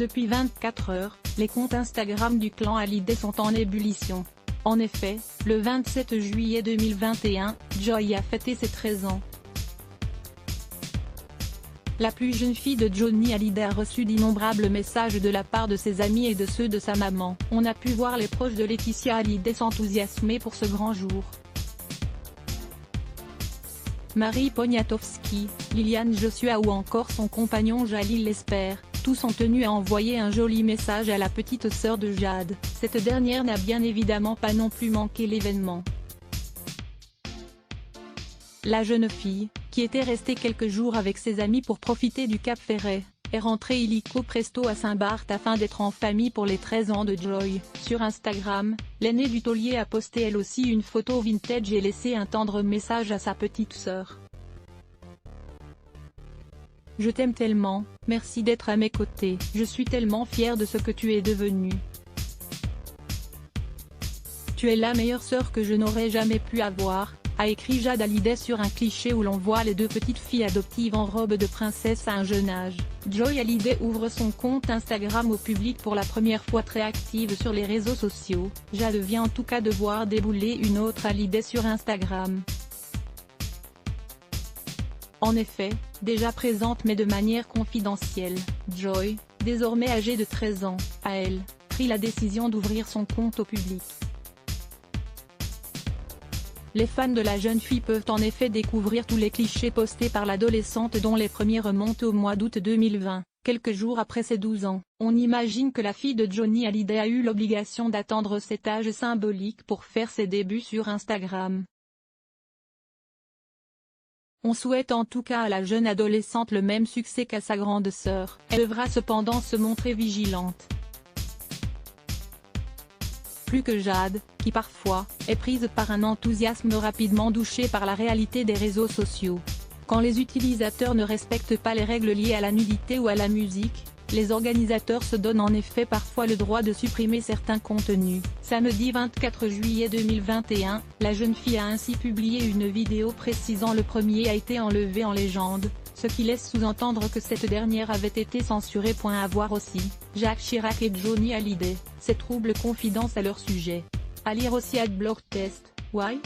Depuis 24 heures, les comptes Instagram du clan Hallyday sont en ébullition. En effet, le 27 juillet 2021, Joy a fêté ses 13 ans. La plus jeune fille de Johnny Hallyday a reçu d'innombrables messages de la part de ses amis et de ceux de sa maman. On a pu voir les proches de Laetitia Hallyday s'enthousiasmer pour ce grand jour. Marie Poniatowski, Liliane Joshua ou encore son compagnon Jalil Lesper, tous ont tenu à envoyer un joli message à la petite sœur de Jade. Cette dernière n'a bien évidemment pas non plus manqué l'événement. La jeune fille, qui était restée quelques jours avec ses amis pour profiter du Cap Ferret, est rentrée illico presto à Saint-Barth afin d'être en famille pour les 13 ans de Joy. Sur Instagram, l'aînée du taulier a posté elle aussi une photo vintage et laissé un tendre message à sa petite sœur. Je t'aime tellement, merci d'être à mes côtés, je suis tellement fière de ce que tu es devenue. Tu es la meilleure sœur que je n'aurais jamais pu avoir, a écrit Jade Hallyday sur un cliché où l'on voit les deux petites filles adoptives en robe de princesse à un jeune âge. Joy Hallyday ouvre son compte Instagram au public pour la première fois, très active sur les réseaux sociaux. Jade vient en tout cas de voir débouler une autre Hallyday sur Instagram. En effet, déjà présente mais de manière confidentielle, Joy, désormais âgée de 13 ans, a elle, pris la décision d'ouvrir son compte au public. Les fans de la jeune fille peuvent en effet découvrir tous les clichés postés par l'adolescente dont les premiers remontent au mois d'août 2020, quelques jours après ses 12 ans. On imagine que la fille de Johnny Hallyday a eu l'obligation d'attendre cet âge symbolique pour faire ses débuts sur Instagram. On souhaite en tout cas à la jeune adolescente le même succès qu'à sa grande sœur. Elle devra cependant se montrer vigilante. Plus que Jade, qui parfois, est prise par un enthousiasme rapidement douché par la réalité des réseaux sociaux. Quand les utilisateurs ne respectent pas les règles liées à la nudité ou à la musique, les organisateurs se donnent en effet parfois le droit de supprimer certains contenus. Samedi 24 juillet 2021, la jeune fille a ainsi publié une vidéo précisant le premier a été enlevé en légende, ce qui laisse sous-entendre que cette dernière avait été censurée. À voir aussi, Jacques Chirac et Johnny Hallyday, ces troubles confidences à leur sujet. À lire aussi @blogtest. Why?